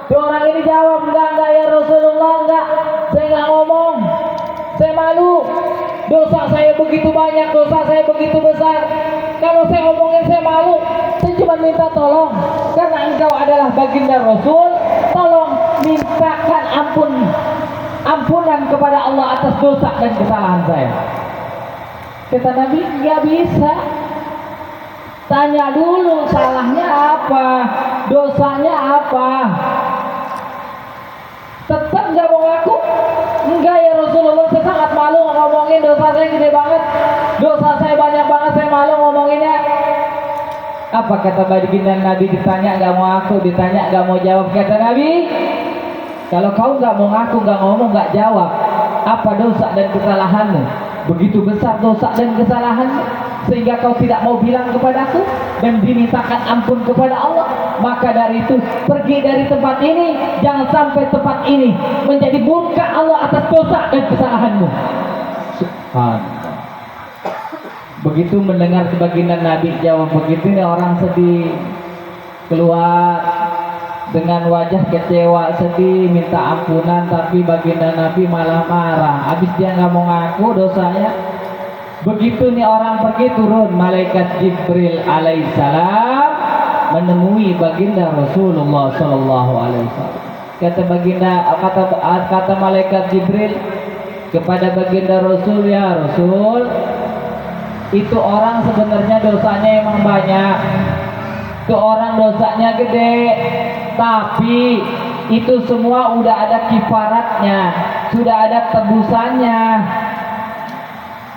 Dua orang ini jawab, enggak ya Rasulullah, enggak. Saya enggak ngomong. Saya malu. Dosa saya begitu banyak, dosa saya begitu besar. Kalau saya omongin saya malu. Saya cuma minta tolong. Karena engkau adalah baginda Rasul, tolong mintakan ampunan kepada Allah atas dosa dan kesalahan saya. Kata Nabi, nggak bisa. Tanya dulu salahnya apa, dosanya apa. Tetap nggak mau ngaku? Enggak ya Rasulullah, saya sangat malu ngomongin, dosa saya gede banget, dosa saya banyak banget, saya malu ngomonginnya. Apa kata baginda Nabi? Ditanya nggak mau ngaku, ditanya nggak mau jawab. Kata Nabi, kalau kau nggak mau ngaku, nggak ngomong, nggak jawab, apa dosa dan kesalahanmu? Begitu besar dosa dan kesalahanmu sehingga kau tidak mau bilang kepadaku dan dimintakan ampun kepada Allah. Maka dari itu pergi dari tempat ini, jangan sampai tempat ini menjadi murka Allah atas dosa dan kesalahanmu. Subhanallah. Begitu mendengar baginda Nabi jawab begitu, ini orang sedih, keluar dengan wajah kecewa, sedih, minta ampunan, tapi baginda Nabi malah marah. Habis dia nggak mau ngaku dosanya. Begitu nih orang pergi, turun malaikat Jibril alaihissalam menemui baginda Rasulullah sallallahu alaihi wasallam. Kata malaikat Jibril kepada baginda Rasul, ya Rasul, itu orang sebenarnya dosanya emang banyak. Itu orang dosanya gede, tapi itu semua udah ada kifaratnya, sudah ada tebusannya.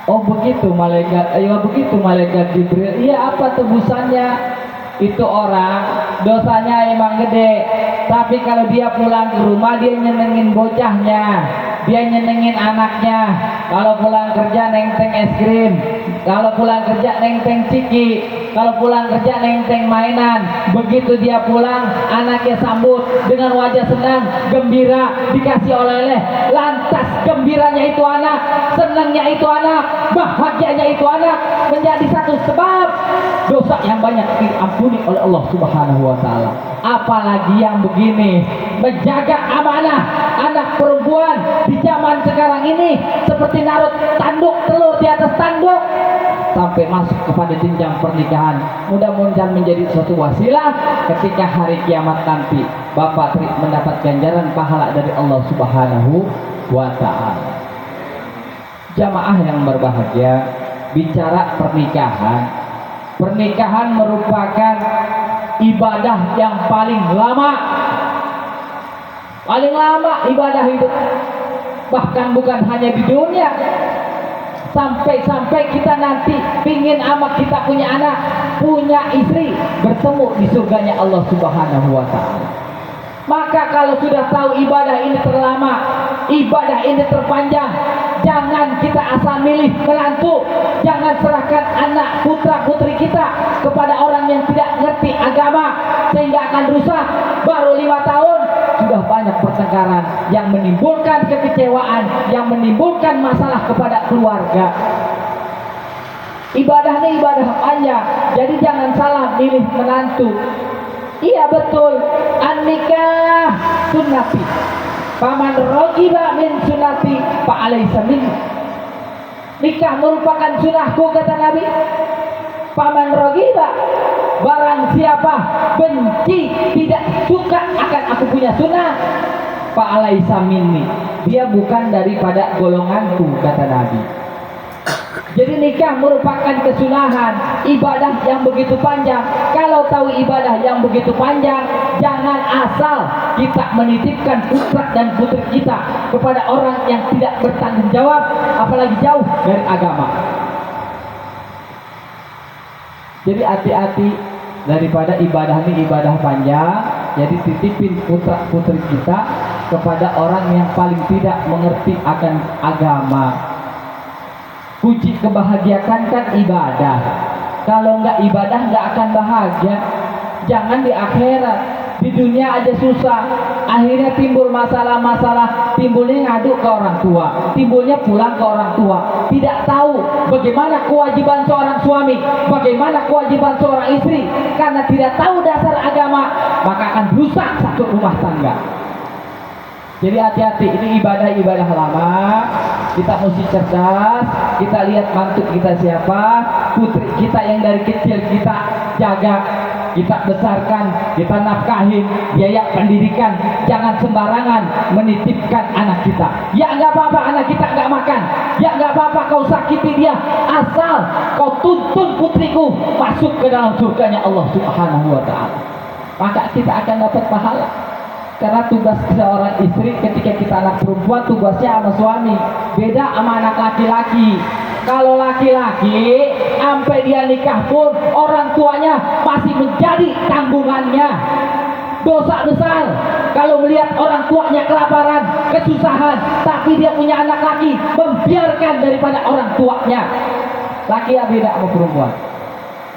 Oh begitu malaikat, begitu malaikat Jibril. Iya, apa tebusannya? Itu orang dosanya emang gede, tapi kalau dia pulang ke rumah dia nyenengin bocahnya, dia nyenengin anaknya. Kalau pulang kerja nenteng es krim, kalau pulang kerja nenteng ciki, kalau pulang kerja nenteng mainan. Begitu dia pulang, anaknya sambut dengan wajah senang, gembira, dikasih oleh-oleh. Lantas gembiranya itu anak, senangnya itu anak, bahagianya itu anak menjadi satu sebab dosa yang banyak diampuni oleh Allah Subhanahu wa taala. Apalagi yang begini, menjaga amanah anak perempuan di zaman sekarang ini seperti naruh tanduk telur di atas tanduk sampai masuk kepada jenjang pernikahan. Mudah-mudahan menjadi suatu wasilah ketika hari kiamat nanti Bapak Tri mendapat ganjaran pahala dari Allah Subhanahu wa taala. Jamaah yang berbahagia, bicara pernikahan, pernikahan merupakan ibadah yang paling lama ibadah itu. Bahkan bukan hanya di dunia, sampai kita nanti pingin amat kita punya anak, punya istri, bertemu di surganya Allah Subhanahu wa taala. Maka kalau sudah tahu ibadah ini terlama, ibadah ini terpanjang, jangan kita asal milih menantu, jangan serahkan anak putra putri kita kepada orang yang tidak ngerti agama sehingga akan rusak. Baru 5 tahun sudah banyak pertengkaran yang menimbulkan kekecewaan, yang menimbulkan masalah kepada keluarga. Ibadah ini ibadah panjang, jadi jangan salah milih menantu. Iya betul, an-nikah sunnati, faman ragiba min sunnati fa alaysa minni. Nikah merupakan sunnahku kata Nabi. Faman ragiba, barang siapa benci, tidak suka akan aku punya sunnah, fa alaysa minni, dia bukan daripada golonganku kata Nabi. Jadi nikah merupakan kesunahan, ibadah yang begitu panjang. Kalau tahu ibadah yang begitu panjang, jangan asal kita menitipkan putra dan putri kita kepada orang yang tidak bertanggung jawab, apalagi jauh dari agama. Jadi hati-hati, daripada ibadah ini ibadah panjang, jadi titipin putra putri kita kepada orang yang paling tidak mengerti akan agama. Puji kebahagiaan kan ibadah. Kalau nggak ibadah nggak akan bahagia. Jangan di akhirat. di dunia aja susah, akhirnya timbul masalah-masalah, timbulnya ngadu ke orang tua, timbulnya pulang ke orang tua, tidak tahu bagaimana kewajiban seorang suami, bagaimana kewajiban seorang istri, karena tidak tahu dasar agama, maka akan rusak satu rumah tangga. Jadi hati-hati, ini ibadah-ibadah lama, kita mesti cerdas, kita lihat mantu kita siapa, putri kita yang dari kecil kita jaga, kita besarkan, kita nafkahin, biaya pendidikan, jangan sembarangan menitipkan anak kita. Ya nggak apa-apa anak kita nggak makan, ya nggak apa-apa kau sakiti dia, asal kau tuntun putriku masuk ke dalam surganya Allah Subhanahu wa Ta'ala, maka kita akan dapat pahala. Karena tugas seorang istri ketika kita anak perempuan, tugasnya sama suami beda sama anak laki-laki. Kalau laki-laki sampai dia nikah pun orang tuanya masih menjadi tanggungannya. Dosa besar kalau melihat orang tuanya kelaparan, kesusahan, tapi dia punya anak laki, membiarkan daripada orang tuanya. Laki ya beda sama perempuan.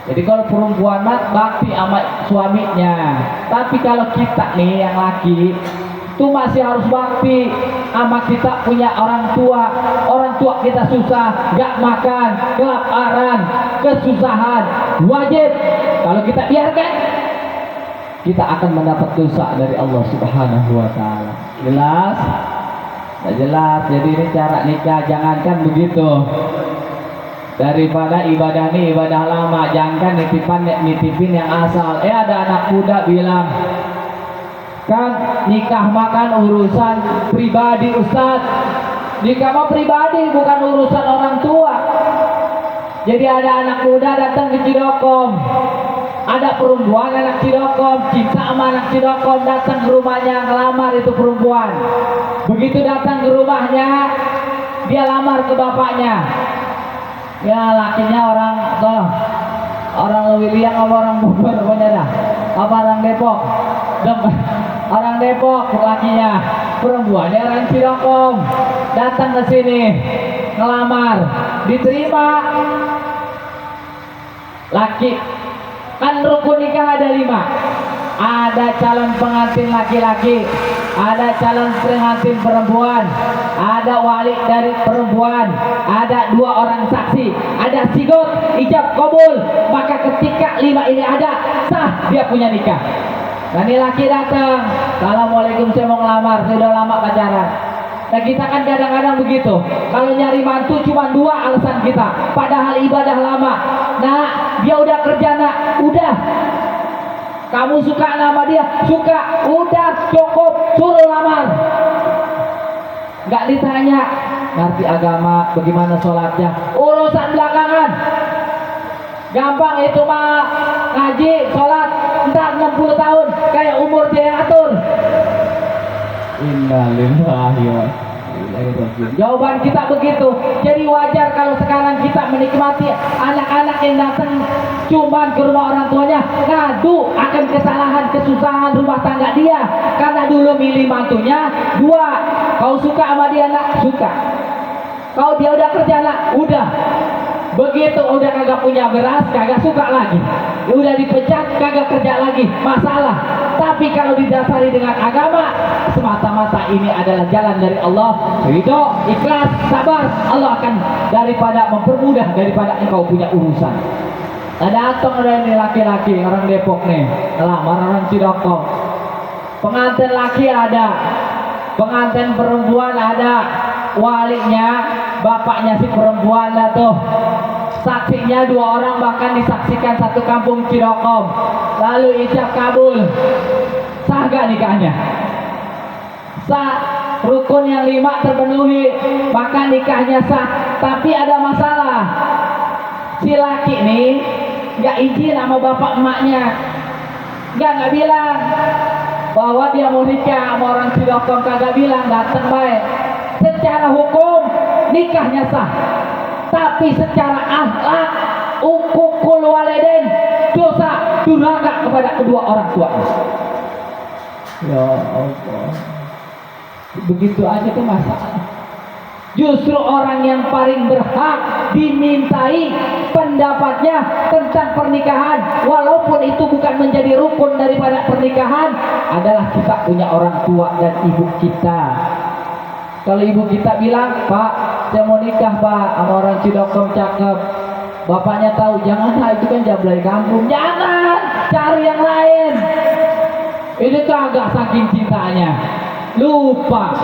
Jadi kalau perempuan mah bakti sama suaminya, tapi kalau kita nih yang laki itu masih harus bakti sama kita punya orang tua kita susah, gak makan, kelaparan, kesusahan, wajib kalau kita biarkan kita akan mendapat dosa dari Allah Subhanahu wa Ta'ala. Jelas? Nah, jelas. Jadi ini cara nikah, jangankan begitu. Daripada ibadah ini ibadah lama, jangan nitipin yang asal. Ada anak muda bilang, kan nikah makan urusan pribadi Ustaz. Nikah mah pribadi, bukan urusan orang tua. Jadi ada anak muda datang ke Cidokom, ada perempuan anak Cidokom, cinta sama anak Cidokom, datang ke rumahnya ngelamar itu perempuan. Begitu datang ke rumahnya, dia lamar ke bapaknya. Ya lakinya orang Lewiliang apa orang Bogor pokoknya dah, apa orang Depok, orang Depok lakinya, perempuannya orang Cidokom, datang ke sini ngelamar, diterima. Laki kan rukun nikah ada 5, ada calon pengantin laki-laki, ada calon pengantin perempuan, ada wali dari perempuan, ada 2 orang saksi, ada sigot, ijab kabul. Maka ketika 5 ini ada, sah dia punya nikah. Nah ini laki datang, assalamualaikum saya mau ngelamar, saya udah lama pacaran. Nah kita kan kadang-kadang begitu, kalau nyari mantu cuma 2 alasan kita, padahal ibadah lama. Nah dia udah kerja nak, udah. Kamu suka nama dia? Suka. Udah cukup, suruh lamar. Gak ditanya ngerti agama, bagaimana sholatnya, urusan belakangan. Gampang itu mah, ngaji, sholat, entar 60 tahun kayak umur dia atur. Innalillahi wa inna ilaihi raji'un. Jawaban kita begitu. Jadi wajar kalau sekarang kita menikmati anak-anak yang datang cuman ke rumah orang tuanya ngadu akan kesalahan, kesusahan rumah tangga dia, karena dulu milih mantunya 2. Kau suka sama dia nak? Suka. Kau dia udah kerja nak? Udah. Begitu udah kagak punya beras, kagak suka lagi. Udah dipecat, kagak kerja lagi, masalah. Tapi kalau didasari dengan agama, semata-mata ini adalah jalan dari Allah. Ridho, ikhlas, sabar, Allah akan daripada mempermudah daripada engkau punya urusan. Ada atong ada ini laki-laki orang Depok nih, lamar orang Cidokom. Pengantin laki ada, pengantin perempuan ada, walinya bapaknya si perempuan lah tuh. Saksinya 2 orang, bahkan disaksikan satu kampung Cidokom. Lalu ijab kabul, sah gak nikahnya? Sah. Rukun yang 5 terpenuhi, maka nikahnya sah. Tapi ada masalah, si laki nih gak izin sama bapak emaknya, gak bilang bahwa dia mau nikah sama orang Cidokom, kagak bilang, datang baik. Secara hukum nikahnya sah, tapi secara akhlak ukukul walidain, dosa durhaka kepada kedua orang tuanya. Ya Allah, begitu aja tuh masalah. Justru orang yang paling berhak dimintai pendapatnya tentang pernikahan, walaupun itu bukan menjadi rukun daripada pernikahan, adalah kita punya orang tua dan ibu kita. Kalau ibu kita bilang, "Pak, saya mau nikah Pak sama orang Cidokom cakep," bapaknya tahu, "Jangan, itu kan jablay kampung, jangan, cari yang lain." Ini kagak saking cintanya, lupa.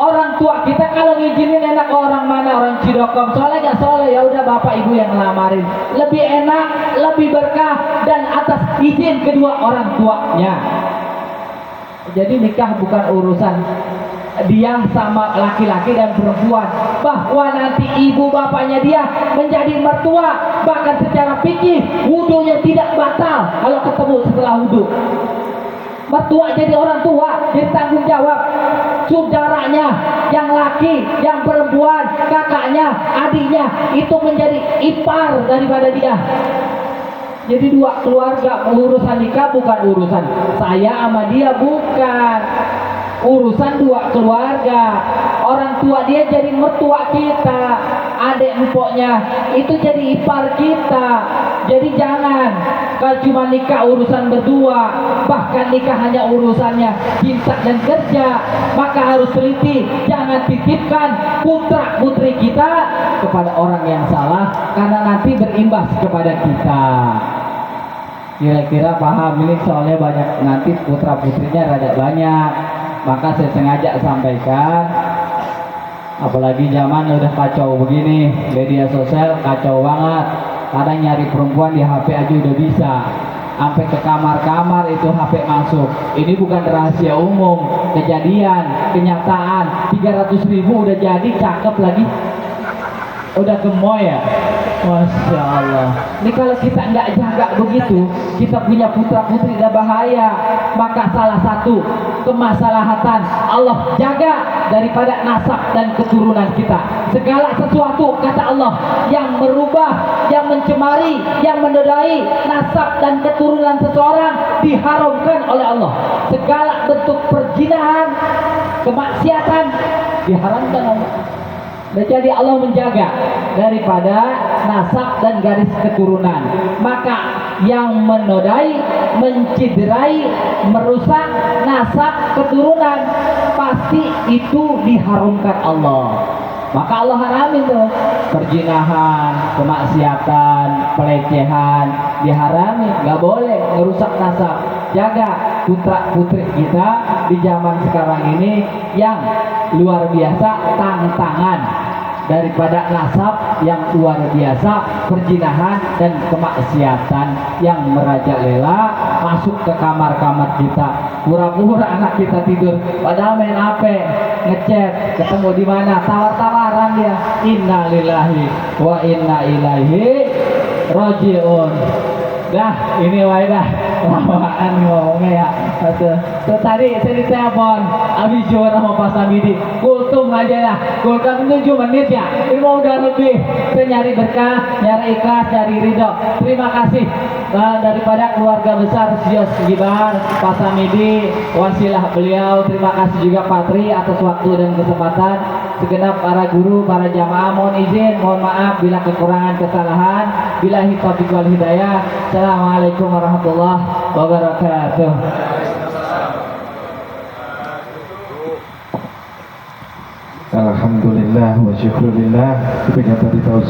Orang tua kita kalau ngizinin enak orang mana, orang Cidokom, soalnya gak soleh, ya udah bapak ibu yang ngelamarin, lebih enak, lebih berkah, dan atas izin kedua orang tuanya. Jadi nikah bukan urusan dia sama laki-laki dan perempuan, bahwa nanti ibu bapaknya dia menjadi mertua, bahkan secara fikih wudunya tidak batal kalau ketemu setelah wudu. Mertua jadi orang tua, jadi tanggung jawab. Saudaranya, yang laki, yang perempuan, kakaknya, adiknya, itu menjadi ipar daripada dia. Jadi dua keluarga, urusan nikah bukan urusan saya sama dia, bukan. Urusan dua keluarga. Orang tua dia jadi mertua kita, adik empoknya itu jadi ipar kita. Jadi jangan, kalau cuma nikah urusan berdua, bahkan nikah hanya urusannya cinta dan kerja, maka harus teliti, jangan titipkan putra putri kita kepada orang yang salah, karena nanti berimbas kepada kita. Kira-kira paham ini, soalnya banyak nanti putra putrinya rada banyak, maka saya sengaja sampaikan. Apalagi zaman udah kacau begini, media sosial kacau banget. Kadang nyari perempuan di HP aja udah bisa, sampai ke kamar-kamar itu HP masuk. Ini bukan rahasia umum, kejadian, kenyataan. 300.000 udah jadi, cakep lagi, udah gemoy ya. Masya Allah. Ini kalau kita nggak jaga begitu, kita punya putra putri udah bahaya. Maka salah satu kemaslahatan Allah jaga daripada nasab dan keturunan kita. Segala sesuatu, kata Allah, yang merubah, yang mencemari, yang menodai nasab dan keturunan seseorang diharamkan oleh Allah. Segala bentuk perzinahan, kemaksiatan diharamkan Allah. Dan jadi Allah menjaga daripada nasab dan garis keturunan. Maka yang menodai, menciderai, merusak nasab keturunan, pasti itu diharumkan Allah. Maka Allah haramin tuh perzinahan, kemaksiatan, pelecehan, diharami, nggak boleh merusak nasab. Jaga putra putri kita di zaman sekarang ini yang luar biasa tantangan daripada nasab yang luar biasa, perzinahan dan kemaksiatan yang merajalela masuk ke kamar-kamar kita. Pura-pura anak kita tidur, padahal main HP, ngechat, ketemu di mana, tawar-tawaran dia. Innalillahi wa inna ilaihi rajiun. Dah, ini wae dah. Lamaan ngomongnya ya. Tuh tadi saya ditelepon habis juara sama Pak Samidi, kultum aja ya, kultum 7 menit ya, ini mau udah lebih. Saya nyari berkah, nyari ikhlas, nyari ridho. Terima kasih daripada keluarga besar Sios Gibar, Pak Samidi, wasilah beliau. Terima kasih juga Pak Tri atas waktu dan kesempatan. Segenap para guru, para jamaah, mohon izin, mohon maaf bila kekurangan kesalahan. Billahi taufiq wal hidayah. Assalamualaikum warahmatullahi wabarakatuh. Alhamdulillah wa syukurillah. Kita tadi tahu